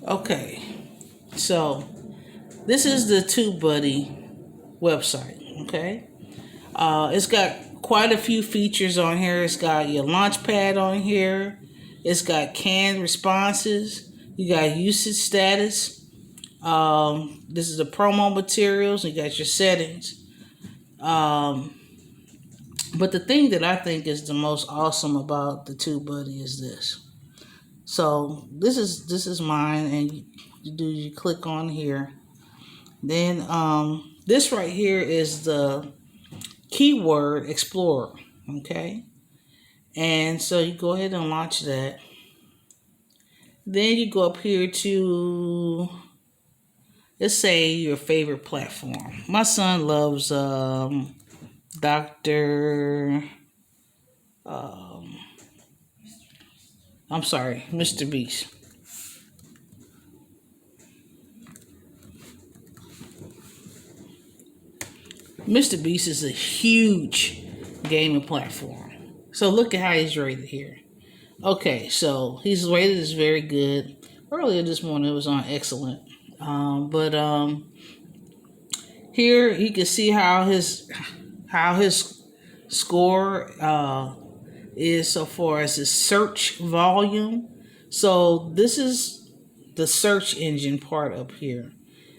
Okay, so this is the Tubebuddy website. Okay, it's got quite a few features on here. It's got your launch pad on here. It's got canned responses. You got usage status. This is the promo materials. You got your settings. Um, but the thing that I think is the most awesome about the Tubebuddy is this. So this is mine, and you click on here. Then this right here is the keyword explorer. Okay, and so you go ahead and launch that. Then you go up here to, let's say, your favorite platform. My son loves Dr. I'm sorry, Mr. Beast. Mr. Beast is a huge gaming platform. So look at how he's rated here. Okay, so he's rated as very good. Earlier this morning it was on excellent. But here you can see how his score is so far as his search volume. So this is the search engine part up here.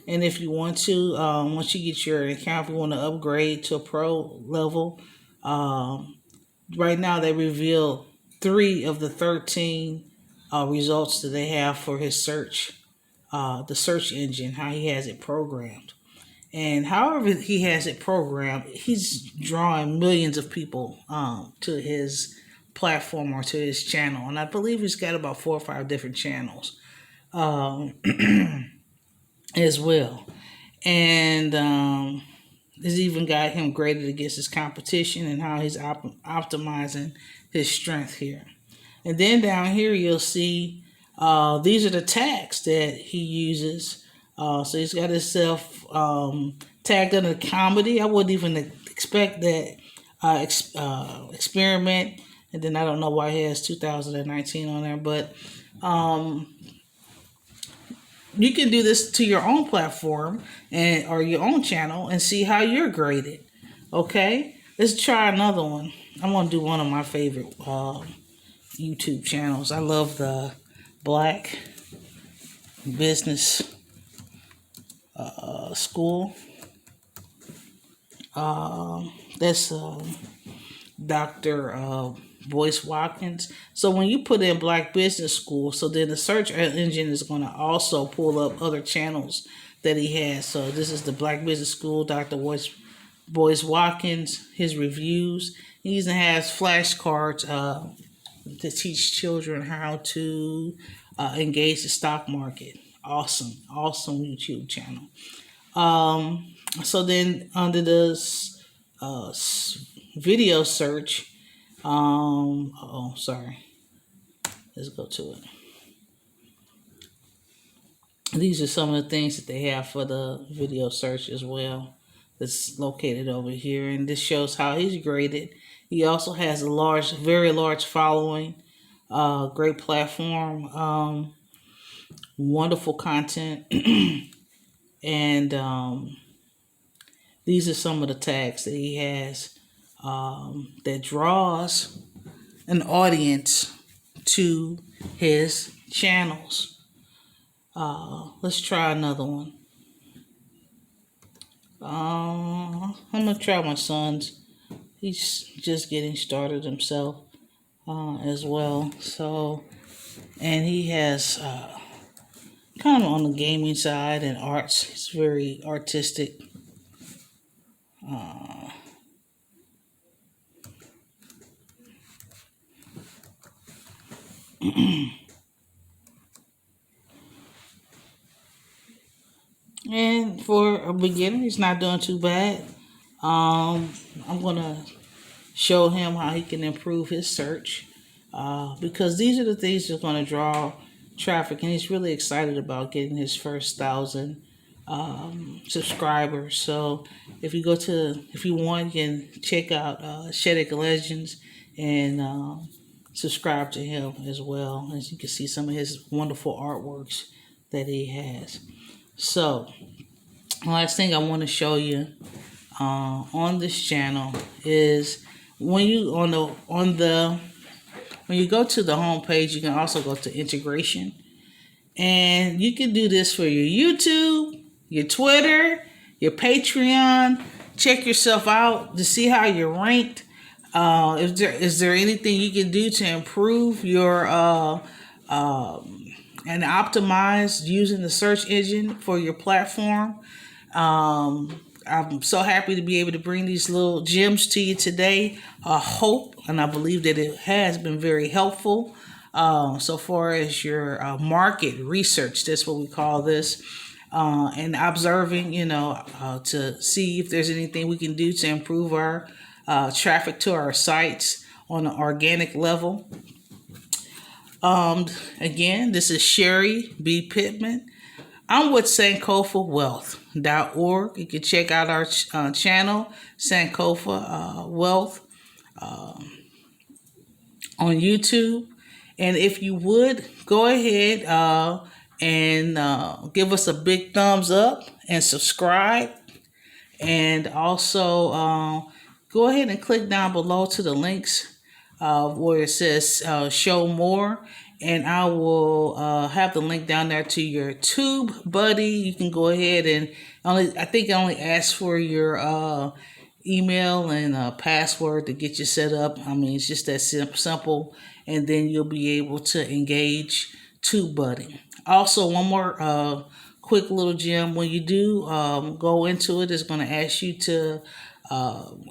And if you want to, once you get your account, if you want to upgrade to a pro level, right now they reveal 3 of the 13 results that they have for his search, the search engine, how he has it programmed. And however he has it programmed, he's drawing millions of people to his platform or to his channel. And I believe he's got about 4 or 5 different channels as well. And he's even got him graded against his competition and how he's optimizing his strength here. And then down here you'll see these are the tags that he uses. So he's got himself tagged under comedy. I wouldn't even expect that experiment. And then I don't know why he has 2019 on there, but you can do this to your own platform and or your own channel and see how you're graded. Okay, let's try another one. I'm gonna do one of my favorite YouTube channels. I love the Black Business School. That's Dr. Boyce Watkins. So when you put in Black Business School, so then the search engine is going to also pull up other channels that he has. So this is the Black Business School, Dr. Boyce Watkins, his reviews. He even has flashcards to teach children how to engage the stock market. Awesome YouTube channel. So then under this video search, sorry. Let's go to it. These are some of the things that they have for the video search as well. That's located over here, and this shows how he's graded. He also has a very large following. Great platform. Wonderful content. And these are some of the tags that he has that draws an audience to his channels. Let's try another one. I'm gonna try my son's. He's just getting started himself as well. So, and he has kind of on the gaming side and arts. He's very artistic. And for a beginner, he's not doing too bad. I'm gonna show him how he can improve his search because these are the things that's gonna draw traffic, and he's really excited about getting his first 1,000 subscribers. So if you want, you can check out Sheddig Legends and subscribe to him as well. As you can see some of his wonderful artworks that he has. So, last thing I want to show you on this channel is when you when you go to the home page, you can also go to integration, and you can do this for your YouTube, your Twitter, your Patreon. Check yourself out to see how you're ranked. Is there anything you can do to improve your and optimize using the search engine for your platform? I'm so happy to be able to bring these little gems to you today. I hope and I believe that it has been very helpful so far as your market research. That's what we call this. And observing, to see if there's anything we can do to improve our traffic to our sites on an organic level. Again, this is Sherry B. Pittman. I'm with SankofaWealth.org. You can check out our channel, Sankofa Wealth, on YouTube. And if you would, go ahead and give us a big thumbs up and subscribe. And also go ahead and click down below to the links where it says show more. And I will have the link down there to your Tubebuddy. You can go ahead and I think I only ask for your email and password to get you set up. I mean, it's just that simple. And then you'll be able to engage Tubebuddy. Also, one more quick little gem. When you do go into it, it's going to ask you to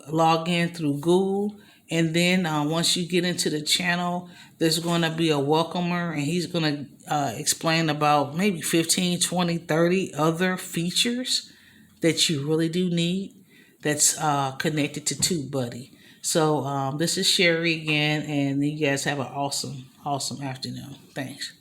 log in through Google. And then once you get into the channel, there's going to be a welcomer, and he's going to explain about maybe 15, 20, 30 other features that you really do need that's connected to Tubebuddy. So this is Sherry again, and you guys have an awesome afternoon. Thanks.